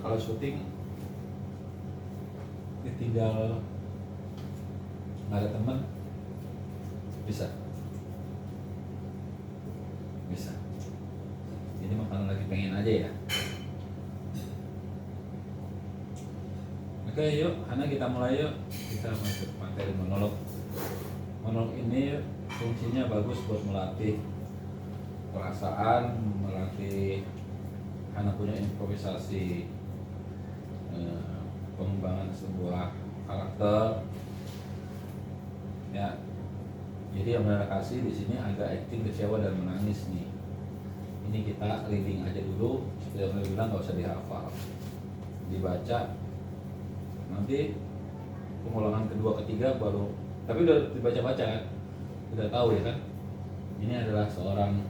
kalau syuting ditinggal nggak ada teman bisa ini mah karena lagi pengen aja ya. Oke yuk, Hana kita mulai yuk. Kita masuk materi monolog. Monolog ini fungsinya bagus buat melatih perasaan, melatih Hana punya improvisasi, pengembangan sebuah karakter. Ya, jadi yang Hana kasih di sini agak acting kecewa dan menangis nih. Ini kita reading aja dulu, seperti yang saya bilang nggak usah dihafal, dibaca. Nanti pengulangan kedua ketiga baru, tapi udah dibaca-baca kan, udah tahu ya kan. Ini adalah seorang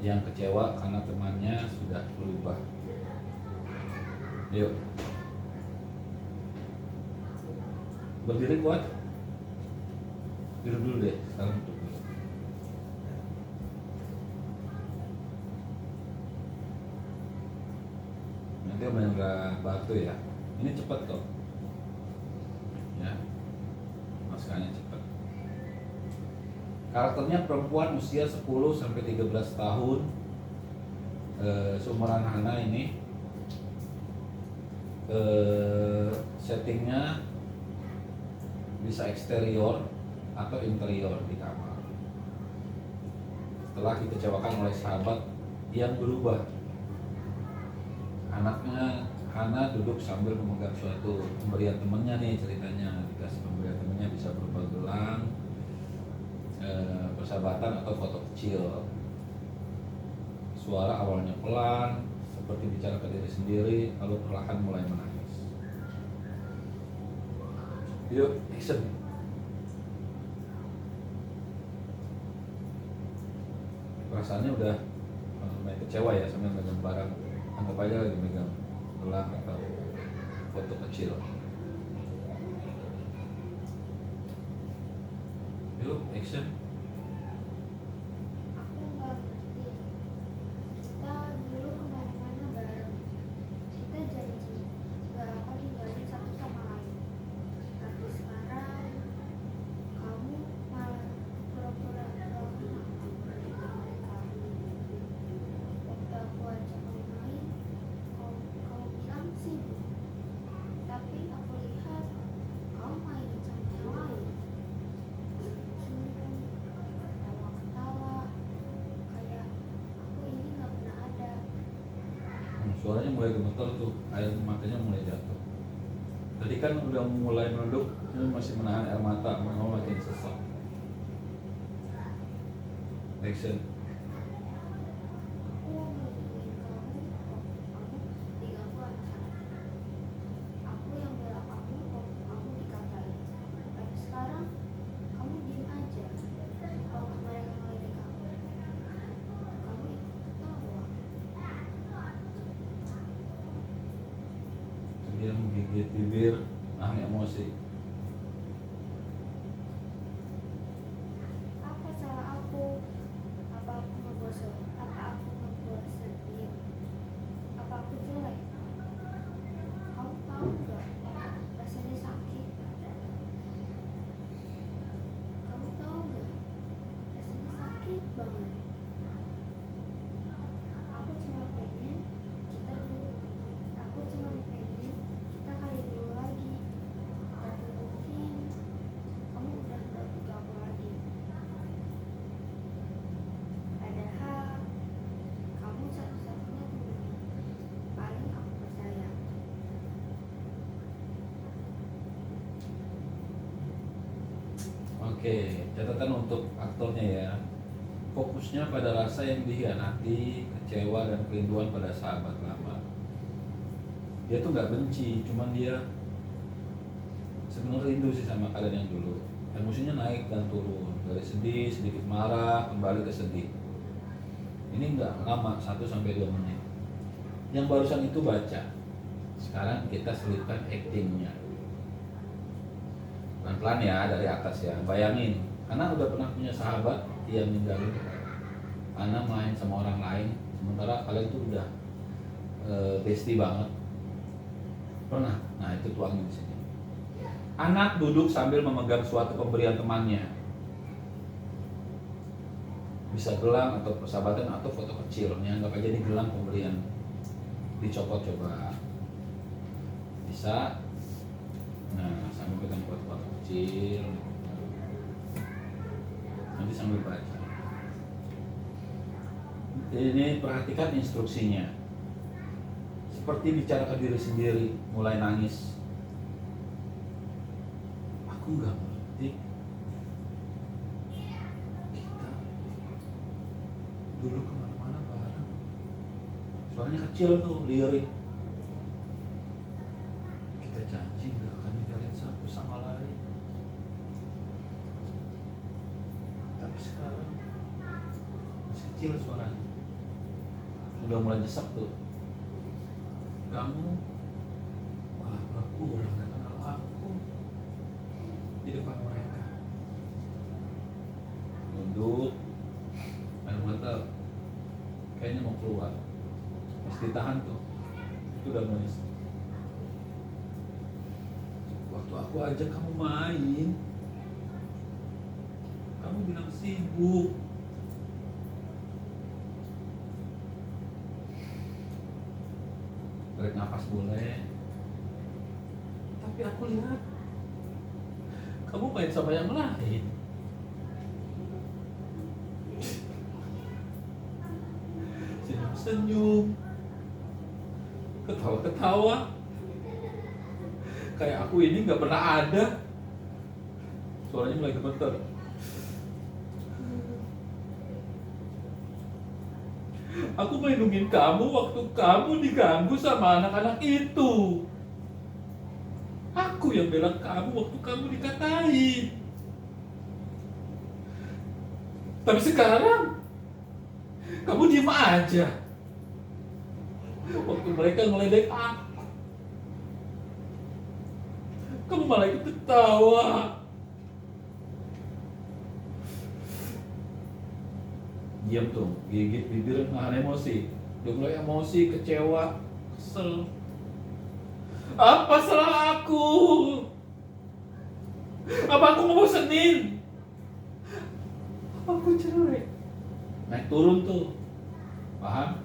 yang kecewa karena temannya sudah berubah. Yuk, berdiri kuat, duduk dulu deh, sekarang duduk dulu. Nanti main nggak batu ya. Ini cepat kok. Ya, naskahnya cepat. Karakternya perempuan usia 10-13 tahun. Seumuran Hana ini. Settingnya bisa eksterior atau interior di kamar. Setelah dikecewakan oleh sahabat yang berubah, anaknya Hana duduk sambil memegang suatu pemberian temannya nih, ceritanya dikasih pemberian temannya bisa berupa gelang, persahabatan atau foto kecil. Suara awalnya pelan, seperti bicara ke diri sendiri, lalu perlahan mulai menangis. Yuk, action. Perasaannya udah mulai kecewa ya, sambil megang barang, anggap aja lagi megang gelang atau foto kecil. Yuk, action. Aku nggak ngerti. Kita dulu kemana-mana bareng. Kita janji nggak akan tinggalin satu sama lain. Tapi sekarang kamu malah pura-pura doang mereka. Waktu aku ajak kamu main, kamu bilang sibuk. Tapi aku lihat kamu main sama yang lain. Ketawa-ketawa, kayak aku ini nggak pernah ada. Suaranya mulai gemeter tuh, air matanya mulai jatuh. Tadi kan udah mulai meredup, ini masih menahan air mata, mau makin sesak. Action. Aku nungguin kamu, kamu tinggal anak sana. Aku yang bela kamu, kamu dikatain. Tapi sekarang kamu diem aja. Kalau mereka ngeledek kamu, kamu ikut ketawa. Dia menggigit bibir, nahan emosi. Apa salah aku? Apa aku ngebuat sedih? Apa aku jelek? Kamu tahu nggak? Rasanya sakit. Kamu tahu nggak? Rasanya sakit banget. Aku cuma pengen kita dulu. Aku cuma pengen kita kali dulu lagi. Tapi mungkin kamu udah nggak butuh aku lagi. Padahal kamu satu-satunya teman paling aku percaya. Oke, catatan untuk aktornya ya. Fokusnya pada rasa yang dihianati, kecewa dan kerinduan pada sahabat lama. Dia tuh nggak benci, cuman dia sebenarnya rindu sih sama kalian yang dulu. Emosinya naik dan turun, dari sedih, sedikit marah, kembali ke sedih. Ini nggak lama, 1-2 menit. Yang barusan itu baca. Sekarang kita selipkan actingnya. Pelan-pelan ya, dari atas ya. Bayangin, karena udah pernah punya sahabat yang ninggalin Ana main sama orang lain, sementara kalian tuh udah bestie banget. Pernah. Nah, itu tuangnya di sini. Anak duduk sambil memegang suatu pemberian temannya. Bisa gelang atau persahabatan atau foto kecil. Ini anggap aja ini gelang pemberian. Dicopot coba. Bisa. Nah, sambil pegang foto-foto kecil. Nanti sambil baca. Ini perhatikan instruksinya. Seperti bicara ke diri sendiri, mulai nangis. Aku nggak ngerti. Kita dulu kemana-mana bareng. Suaranya kecil tuh, lirik. Kita janji nggak akan ninggalin satu sama lain. Tapi sekarang masih kecil suaranya. Udah mulai nyesek tuh. Kamu, wah aku udah nggak kenal aku di depan mereka. Nunduk, air mata kayaknya mau keluar. Mesti ditahan tuh. Itu udah nangis. Waktu aku ajak kamu main, kamu bilang sibuk. Tarik nafas boleh. Tapi aku lihat kamu main sama yang lain. Senyum-senyum, ketawa-ketawa. Kayak aku ini nggak pernah ada. Suaranya mulai gemeter. Aku melindungi kamu waktu kamu diganggu sama anak-anak itu. Aku yang bela kamu waktu kamu dikatain. Tapi sekarang kamu diem aja waktu mereka ngeledek aku. Kamu malah ikut ketawa. Diam tuh, gigit bibir, nahan emosi. Udah mulai emosi, kecewa, kesel. Apa salah aku? Apa aku ngebosenin? Apa aku jelek? Naik turun tuh, paham?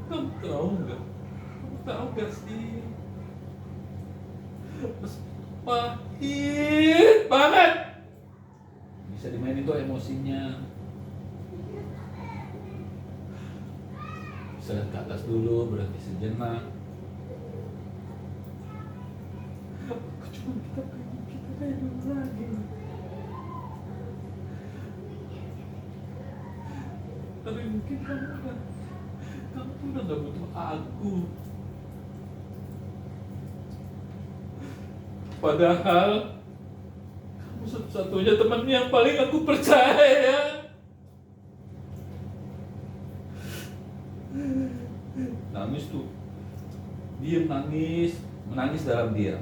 Kamu tahu nggak? Kamu tahu nggak sih? Pahit banget. Bisa dimainin tuh emosinya. Bisa lihat ke atas dulu, berhenti sejenak. Aku cuma kita kayak dulu lagi. Tapi mungkin kamu tuh udah gak butuh aku. Padahal kamu satu-satunya teman yang paling aku percaya. Nangis tuh, diem nangis, menangis dalam diam.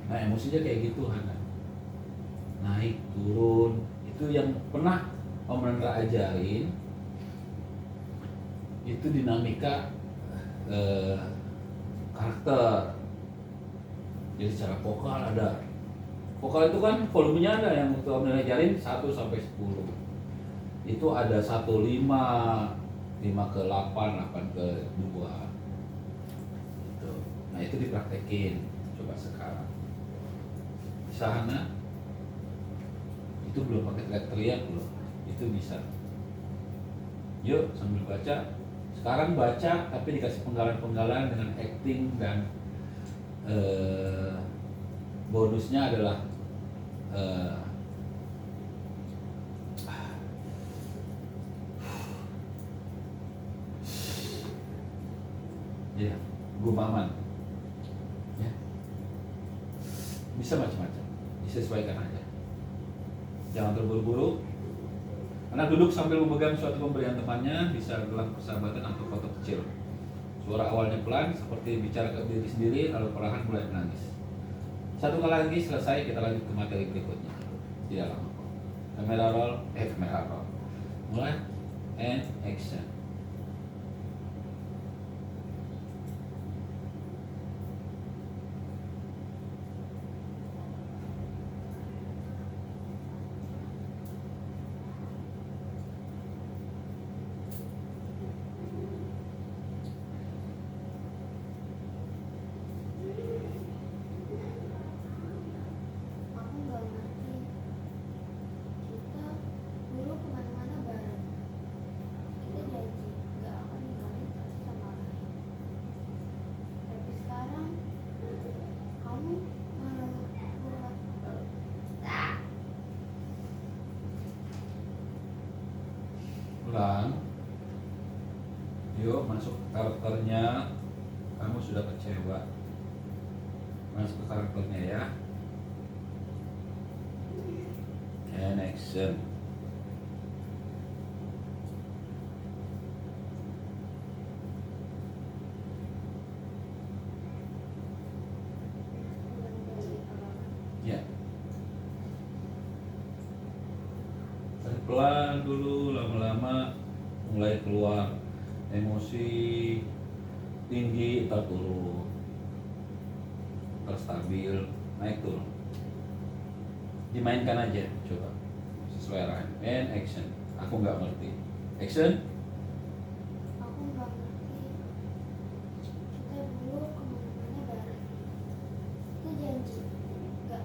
Nah emosinya kayak gitu Hana, naik turun. Itu yang pernah Om Nandra ajarin. Itu dinamika karakter. Jadi secara vokal ada. Vokal itu kan volumenya ada yang waktu Om Nandra ajarin 1 sampai 10. Itu ada 1, 5 ke 8, 8 ke 2 gitu. Nah itu dipraktekin. Coba sekarang bisa Hana. Itu belum pakai teriak-teriak loh. Itu bisa. Yuk sambil baca. Sekarang baca tapi dikasih penggalan-penggalan dengan acting. Dan bonusnya adalah ya, gumaman ya. Bisa macam-macam, disesuaikan aja. Jangan terburu-buru. Anak duduk sambil memegang suatu pemberian temannya, bisa gelang persahabatan atau foto kecil. Suara awalnya pelan, seperti bicara ke diri sendiri, lalu perlahan mulai menangis. Satu kali lagi selesai, kita lanjut ke materi berikutnya. Tidak lama kok. Kamera roll. Mulai and action. Ulang. Yuk masuk ke karakternya. Kamu sudah kecewa. Masuk ke karakternya ya. And action. Ya. Pelan dulu, lama-lama mulai keluar emosi tinggi, tak turun, terstabil, naik turun. Dimainkan aja, coba sesuai arahan. And action. Aku nggak ngerti. Action. Aku nggak ngerti. Kita dulu kemana-mana bareng. Kita janji nggak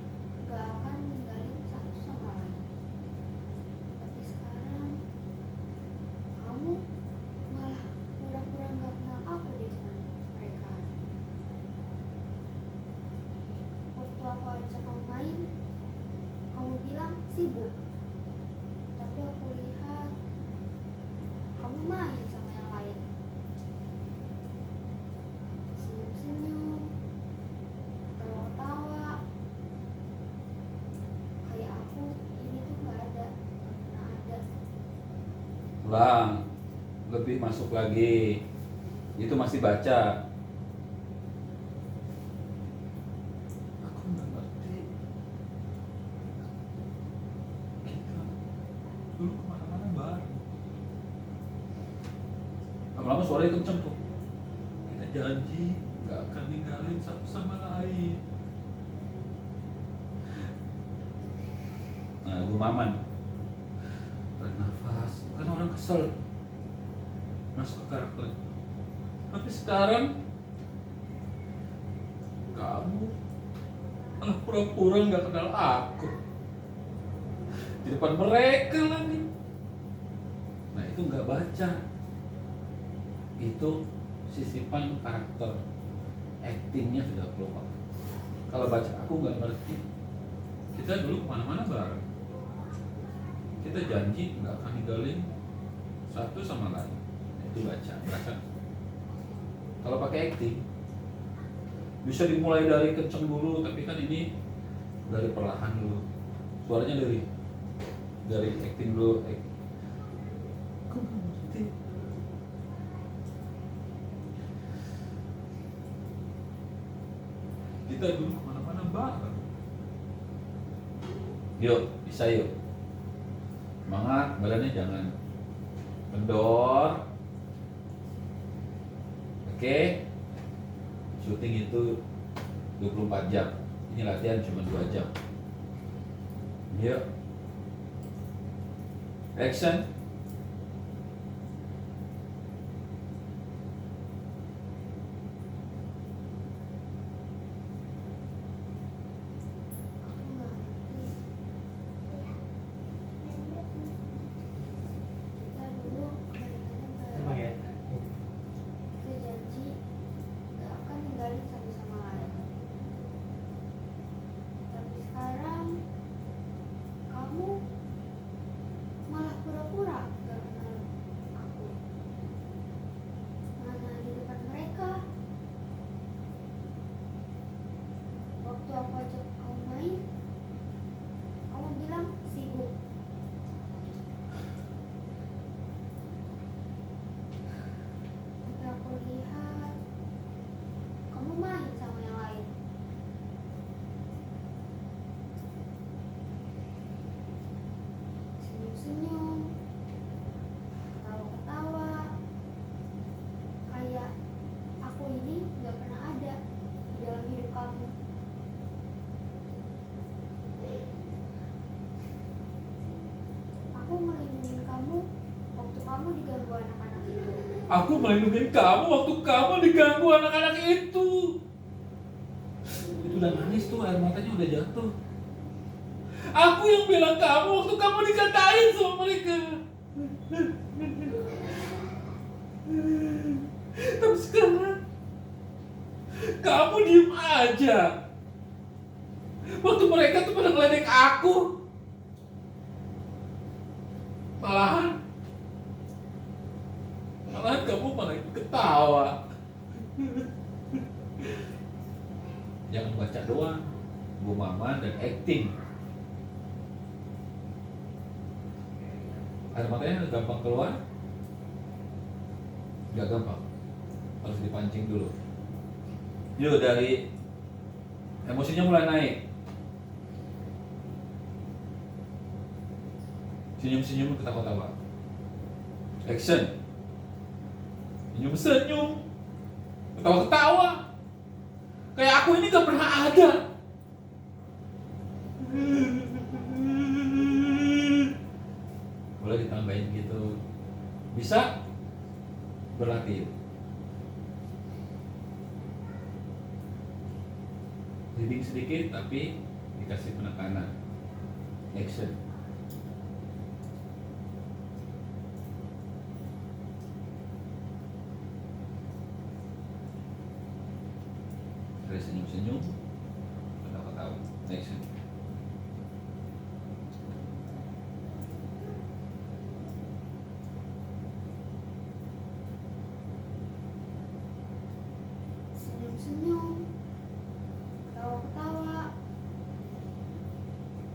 akan ninggalin satu sama lain. Tapi sekarang kamu malah pura-pura nggak kenal aku di depan mereka. Waktu aku ajak kamu main, kamu bilang sibuk. Tapi aku lihat kamu main sama yang lain. Senyum-senyum, tawa-tawa. Kayak aku ini tuh nggak ada, nggak pernah ada. Ulang. Lebih masuk lagi. Itu masih baca. Aku nggak ngerti. Kita dulu kemana-mana bareng. Lama-lama suaranya kenceng tuh. Kita janji nggak akan ninggalin satu sama lain. Nah, Bu Maman, tarik nafas. Kan orang kesel. Masuk ke karakter. Tapi sekarang kamu malah pura-pura nggak kenal aku di depan mereka lagi. Nah itu nggak baca. Itu sisipan karakter, actingnya sudah keluar. Kalau baca aku nggak ngerti. Kita dulu kemana-mana bareng. Kita janji nggak akan ninggalin satu sama lain. Itu baca. Kalau pakai acting bisa dimulai dari kenceng dulu, tapi kan ini dari perlahan dulu. Suaranya dari acting dulu. Aku nggak ngerti. Kita dulu kemana-mana bareng. Yuk, bisa yuk. Semangat, badannya jangan kendor. Oke. Syuting itu 24 jam. Ini latihan cuma 2 jam. Yuk. Action. Aku nggak ngerti. Kita dulu kemana-mana Emang ya? bareng. Kita janji nggak akan ninggalin satu sama lain. Tapi sekarang kamu malah pura-pura nggak kenal aku. Mana di depan mereka. Waktu aku ajak kamu main, kamu bilang sibuk. Tapi aku lihat kamu main sama yang lain. Senyum-senyum, ketawa-ketawa. Kayak aku ini nggak pernah ada di dalam hidup kamu. Aku melindungi kamu waktu kamu diganggu anak-anak itu. Aku melindungi kamu waktu kamu diganggu anak-anak itu. Itu udah nangis tuh, air matanya udah jatuh. Aku yang bilang kamu waktu kamu dikatain sama mereka. Tapi sekarang kamu diem aja. Waktu mereka tuh pada ngeledek aku. Malahan malahan kamu malah ketawa. Jangan baca doang, gumaman dan acting. Air matanya gampang keluar? Nggak gampang, harus dipancing dulu. Yuk, dari emosinya mulai naik, senyum-senyum, ketawa-tawa, action, senyum-senyum, ketawa-ketawa, kayak aku ini gak pernah ada. Boleh ditambahin gitu, bisa berlatih. Leading sedikit tapi dikasih penekanan, action. Dari senyum-senyum, ketawa-tawa, action. Senyum-senyum, ketawa-ketawa,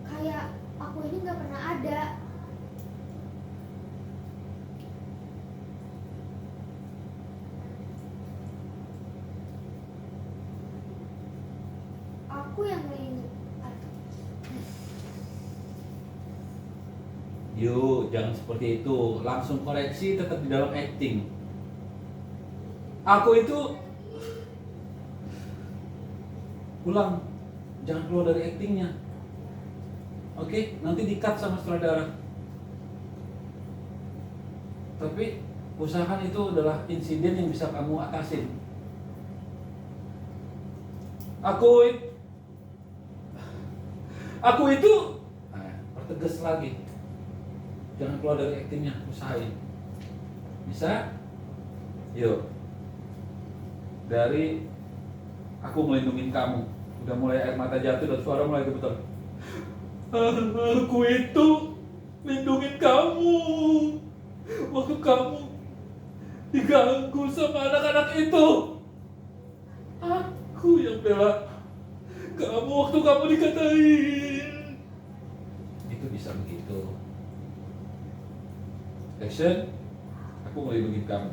kayak aku ini nggak pernah ada. Aku yang melindungi. Yuk, jangan seperti itu. Langsung koreksi, tetap di dalam acting. Aku itu ulang, jangan keluar dari actingnya. Oke, nanti di-cut sama sutradara. Tapi usahakan itu adalah insiden yang bisa kamu atasin. Aku itu, pertegas lagi. Jangan keluar dari aktingnya, usahain. Bisa? Yuk. Dari aku melindungi kamu. Udah mulai air mata jatuh dan suara mulai gemetar. Aku itu lindungin kamu waktu kamu diganggu sama anak-anak itu. Aku yang bela kamu waktu kamu dikatain. Itu bisa begitu. Action, aku melindungi kamu.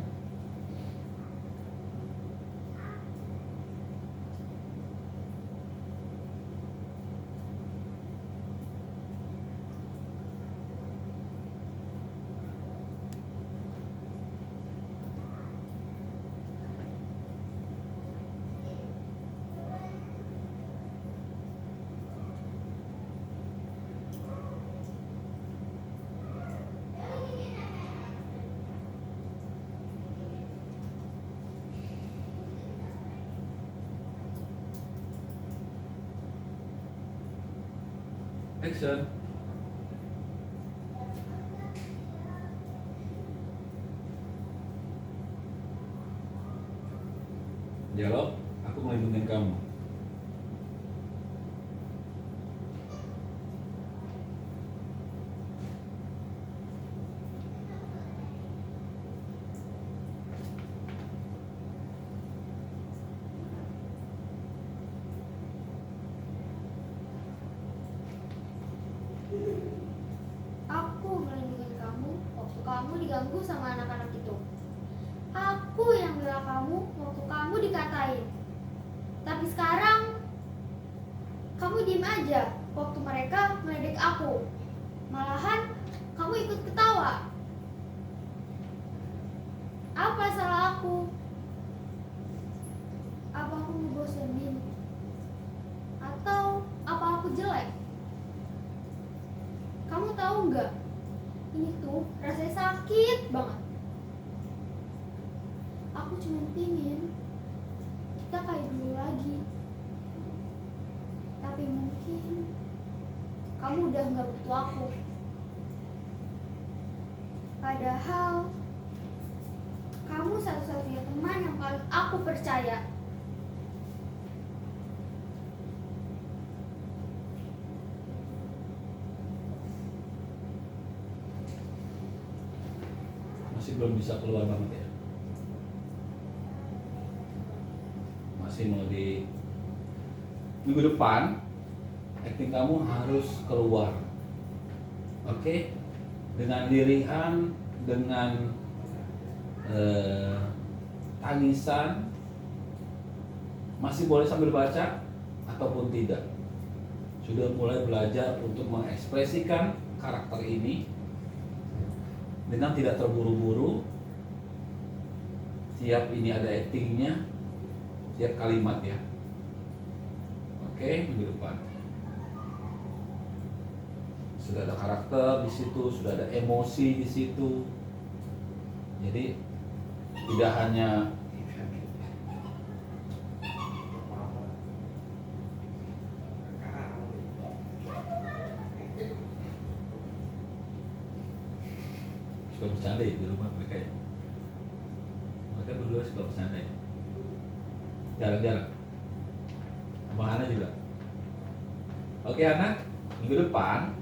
Action. Dialog, aku melindungi kamu. Aku melindungi kamu waktu kamu diganggu sama anak-anak itu. Aku yang bela kamu waktu kamu dikatain. Tapi sekarang kamu diem aja waktu mereka meledek aku. Malahan kamu ikut ketawa. Apa salah aku? Apa aku ngebosenin? Atau apa aku jelek? Kamu tahu nggak? Ini tuh rasanya sakit banget. Aku cuma pingin kita kayak dulu lagi. Tapi mungkin kamu udah nggak butuh aku. Padahal kamu satu-satunya teman yang paling aku percaya. Masih belum bisa keluar banget ya. masih mau di minggu depan, acting kamu harus keluar. Oke? Dengan lirihan, dengan tangisan, masih boleh sambil baca ataupun tidak. Sudah mulai belajar untuk mengekspresikan karakter ini dengan tidak terburu-buru. Tiap ini ada actingnya, tiap kalimat ya. Oke, minggu depan. Sudah ada karakter di situ, sudah ada emosi di situ. Jadi tidak hanya suka bercanda ya di rumah mereka ya. Mereka berdua suka bercanda ya. Jarang-jarang. Sama Hana juga. Oke Hana, minggu depan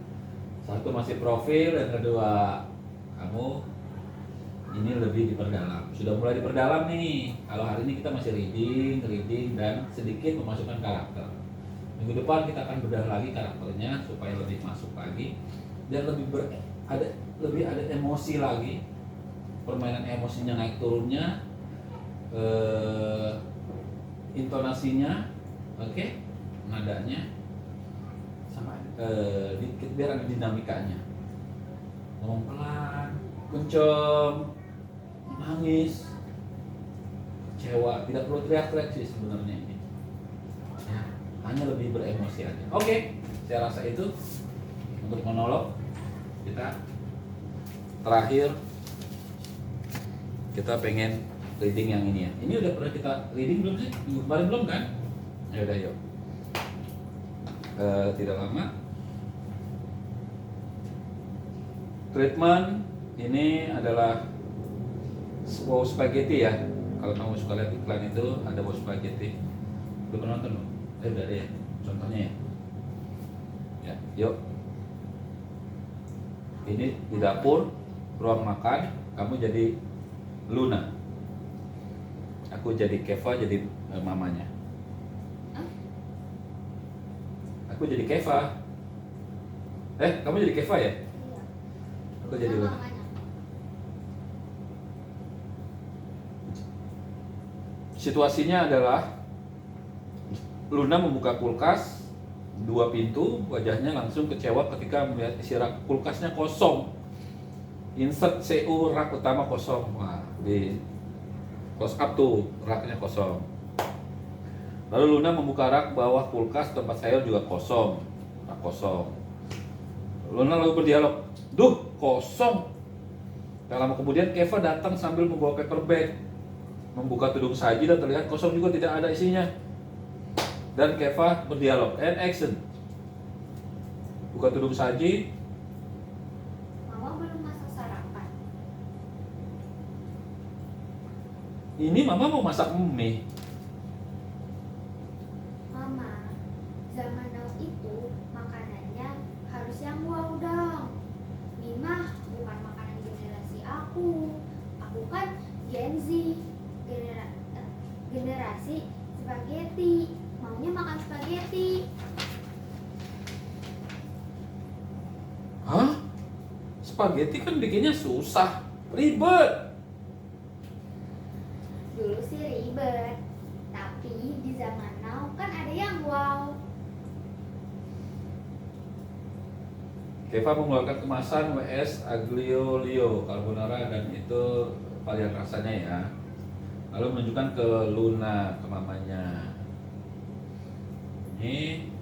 satu masih profil, yang kedua kamu ini lebih diperdalam. Sudah mulai diperdalam nih. Kalau hari ini kita masih reading dan sedikit memasukkan karakter. Minggu depan kita akan bedah lagi karakternya supaya lebih masuk lagi dan lebih ada emosi lagi. Permainan emosinya naik turunnya, intonasinya, oke, nadanya, sama dikit biar ada dinamikanya. Ngomong pelan, kenceng, nangis, kecewa, tidak perlu teriak-teriak sih sebenarnya ini. Ya, hanya lebih beremosi aja. Oke, saya rasa itu untuk monolog kita. Terakhir kita pengen reading yang ini ya. Ini udah pernah kita reading belum sih? Minggu kemarin belum kan? Ya udah yuk. Tidak lama. Treatment ini adalah wow spaghetti ya. Kalau kamu suka lihat iklan itu ada wow spaghetti. Udah pernah nonton belum? Udah ada ya. Contohnya ya. Ya, yuk. Ini di dapur, ruang makan, kamu jadi Luna. Aku jadi Keva, jadi mamanya. Aku jadi Keva. Kamu jadi Keva ya? Iya. Aku jadi Luna. Mamanya. Situasinya adalah Luna membuka kulkas, 2 pintu, wajahnya langsung kecewa ketika melihat isi rak kulkasnya kosong. Insert CU rak utama kosong. Wah, di close up tuh raknya kosong. Lalu Luna membuka rak bawah kulkas, tempat sayur juga kosong. Rak kosong. Luna lalu berdialog, "Duh, kosong." Tak lama kemudian Keva datang sambil membawa paper bag. Membuka tudung saji dan terlihat kosong juga, tidak ada isinya. Dan Keva berdialog, and action. Buka tudung saji. Mama belum masak sarapan. Ini mama mau masak mie. Mama, zaman now itu makanannya harus yang wow dong. Mie mah bukan makanan generasi aku. Aku kan Gen Z, generasi spaghetti. Maunya makan spaghetti. Hah? Spaghetti kan bikinnya susah, ribet. Dulu sih ribet, tapi di zaman now kan ada yang wow. Keva mengeluarkan kemasan WS Aglio Olio carbonara dan itu varian rasanya ya. Lalu menunjukkan ke Luna, ke mamanya. Ini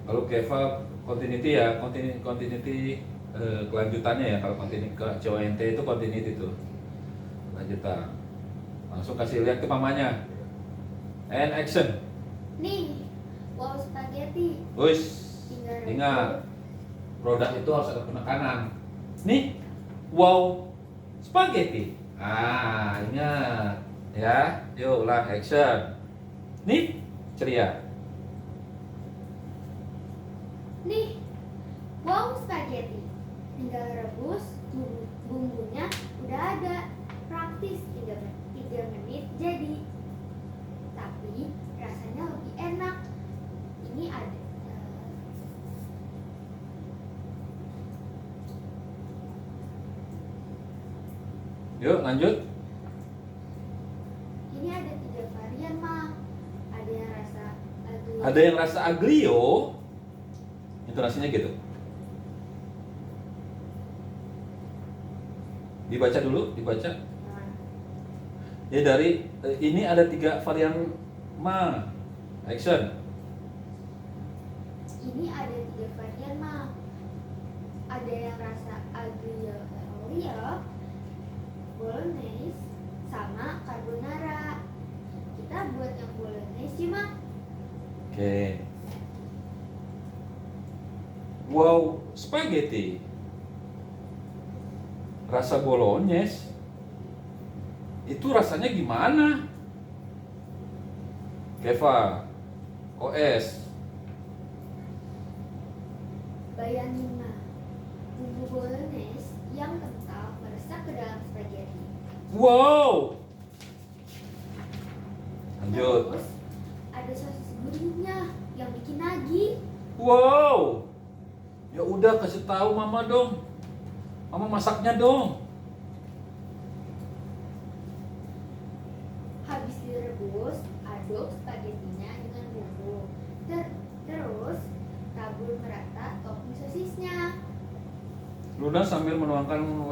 kalau Keva continuity ya, continuity kelanjutannya ya. Kalau continuity ke CONT itu continuity tuh lanjutan. Langsung kasih lihat ke mamanya. And action. Nih, wow spaghetti. Wis, Tinggal ingat produk itu harus ada penekanan. Nih, wow spaghetti. Ingat ya. Yuk ulang action. Nih, ceria. Nih, wow spaghetti. Tinggal rebus, bumbunya udah ada. Praktis, tinggal Yuk lanjut. Ini ada 3 varian, Ma. Ada yang rasa aglio. Ada yang rasa aglio. Intonasinya gitu. Dibaca dulu, dibaca. Nah, Ya dari ini ada 3 varian ma. Action. ini ada 3 varian, Ma. Ada yang rasa aglio olio, bolognese, sama carbonara. Kita buat yang bolognese sih, Ma. Oke. Wow, spaghetti. Rasa bolognese. Itu rasanya gimana? Keva, OS. Bayangin, Ma. Bumbu bolognese yang kental meresap ke dalam spaghetti. Wow. Lanjut. Terus ada sosis gurihnya yang bikin nagih. Wow. Ya udah kasih tahu Mama dong. Mama masaknya dong. Habis direbus, aduk spagettinya dengan bumbu. Terus tabur merata topping sosisnya. Luna sambil menuangkan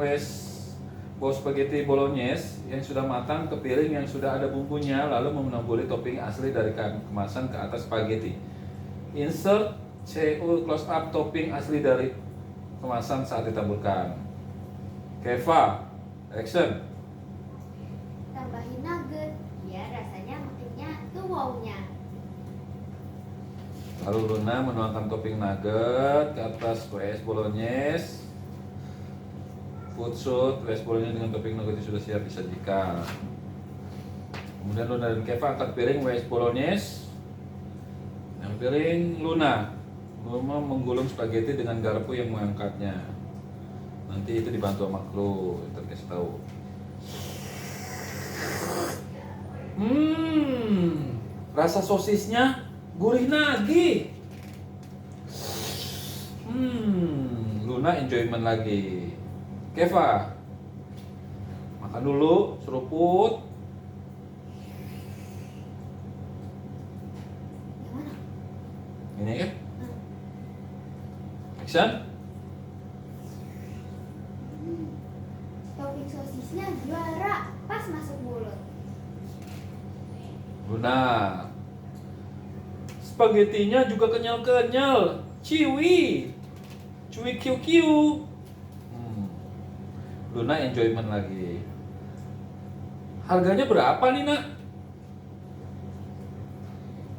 bau spaghetti bolognese yang sudah matang ke piring yang sudah ada bumbunya, lalu menamburi topping asli dari kemasan ke atas spaghetti. Insert CU close up topping asli dari kemasan saat ditaburkan. Keva, action. Tambahin nugget, biar rasanya makinnya tuh wow-nya. Lalu Luna menuangkan topping nugget ke atas WS bolognese. Food shoot WS bolognese dengan topping nugget yang sudah siap disajikan. Kemudian Luna dan Keva angkat piring WS bolognese. Yang piring Luna menggulung spaghetti dengan garpu yang mengangkatnya. Nanti itu dibantu sama Klo, ntar kasih tahu. Rasa sosisnya gurih nagih. Luna enjoyment lagi. Keva, makan dulu, seruput. Yang mana? Ini kan? Hmm. Action. Topping sosisnya juara, pas masuk mulut. Luna, spagettinya juga kenyal-kenyal, chewy QQ. Luna enjoyment lagi. Harganya berapa nih nak?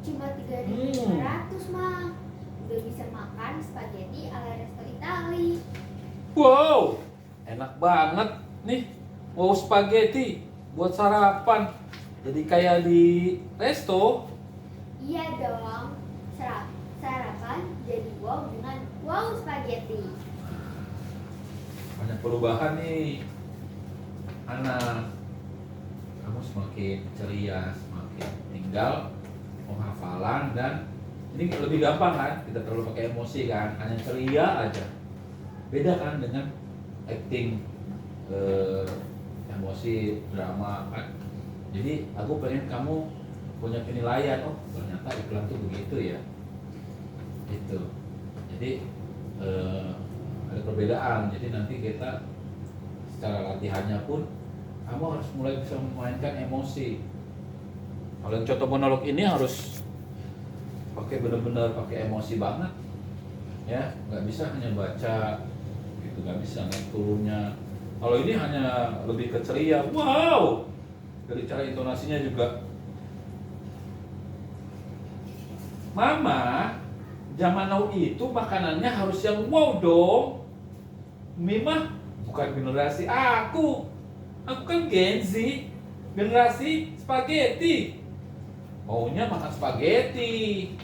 Cuma 3.500, Ma. Udah bisa makan spaghetti ala resto Itali. Wow, enak banget nih. Wow, spaghetti buat sarapan. Jadi kayak di resto. Iya dong, sarapan jadi wow dengan wow spaghetti. Banyak perubahan nih, anak. Kamu semakin ceria, semakin tinggal penghafalan dan ini lebih gampang kan, tidak terlalu pakai emosi kan, hanya ceria aja. Beda kan dengan acting emosi drama kan. Jadi aku pengen kamu punya penilaian, oh ternyata iklan tuh begitu ya, itu. Jadi ada perbedaan. Jadi nanti kita secara latihannya pun kamu harus mulai bisa memainkan emosi. Kalau yang contoh monolog ini harus pakai benar-benar pakai emosi banget, ya nggak bisa hanya baca gitu, nggak bisa naik turunnya. Kalau ini hanya lebih ke ceria, wow, dari cara intonasinya juga. Mama, zaman now itu makanannya harus yang wow dong. Mima bukan generasi aku kan Gen Z, generasi spaghetti. Maunya makan spaghetti,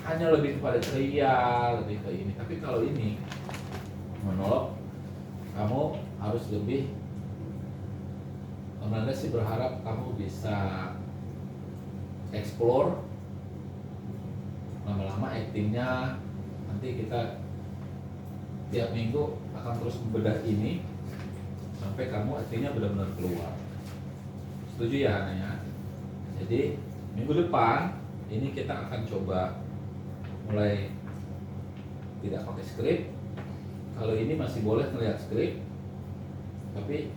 hanya lebih kepada ceria, lebih ke ini. Tapi kalau ini monolog, kamu harus lebih. Sebenarnya sih berharap kamu bisa explore lama-lama actingnya. Nanti kita tiap minggu akan terus membedah ini sampai kamu actingnya benar-benar keluar. Setuju ya Hana ya? Jadi minggu depan ini kita akan coba mulai tidak pakai skrip. Kalau ini masih boleh melihat skrip, tapi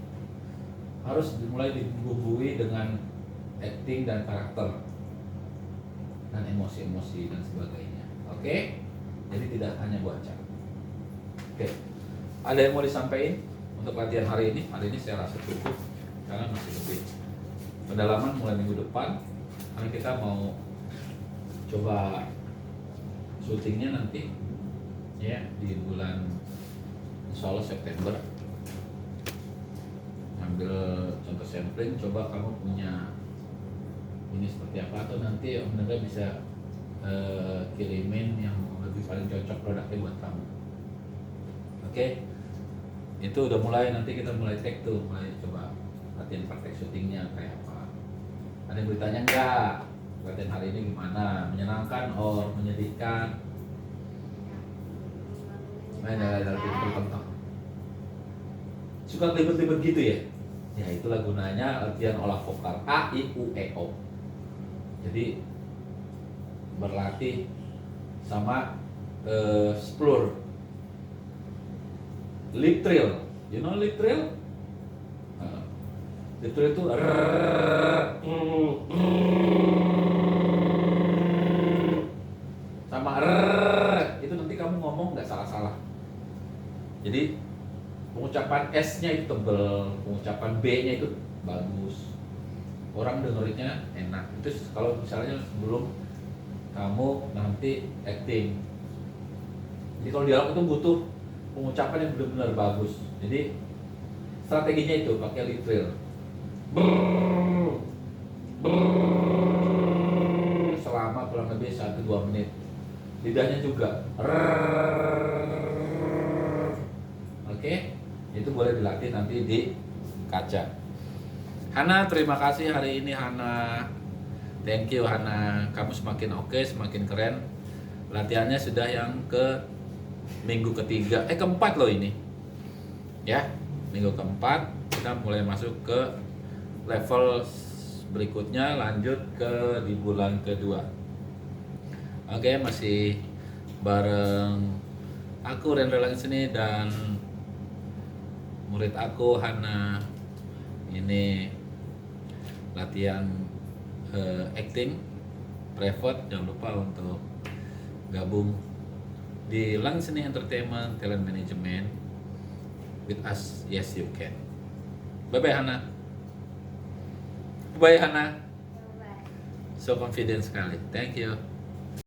harus dimulai dibumbui dengan acting dan karakter dan emosi-emosi dan sebagainya. Oke? Jadi tidak hanya baca. Oke. Ada yang mau disampaikan untuk latihan hari ini? Hari ini saya rasa cukup karena masih lebih pendalaman mulai minggu depan. Karena kita mau coba syutingnya nanti ya di bulan insya Allah September. Ambil contoh sampling, coba kamu punya ini seperti apa, atau nanti Om Nanda bisa kirimin yang lebih paling cocok produknya buat kamu. Oke, itu udah mulai, nanti kita mulai take tuh, mulai coba latihan praktek syutingnya kayak apa. Ada yang bertanya enggak? Latihan hari ini gimana? Menyenangkan or menyedihkan? Ada lebih suka libet-libet gitu ya? Ya itulah gunanya latihan olah vokal A, I, U, E, O. Jadi berlatih sama splur, lip trill. You know lip trill? Lip trill itu sama itu nanti kamu ngomong nggak salah-salah. Jadi pengucapan S-nya itu tebel, pengucapan B-nya itu bagus. Orang dengerinnya enak. Itu kalau misalnya sebelum kamu nanti acting. Jadi kalau dialog itu butuh pengucapan yang benar-benar bagus. Jadi strateginya itu pakai lip trill. Selama kurang lebih 1-2 menit. Lidahnya juga. Oke, itu boleh dilatih nanti di kaca. Hana, terima kasih hari ini Hana. Thank you Hana, kamu semakin oke, semakin keren. Latihannya sudah yang ke minggu ketiga, keempat loh ini. Ya, minggu keempat kita mulai masuk ke level berikutnya, lanjut ke di bulan kedua. Oke, masih bareng aku Rendra Langsini dan murid aku Hana. Ini latihan acting private. Jangan lupa untuk gabung di Langsini Entertainment Talent Management with us. Yes you can. Bye bye Hana. Bye Hana. Bye. So confident sekali. Thank you.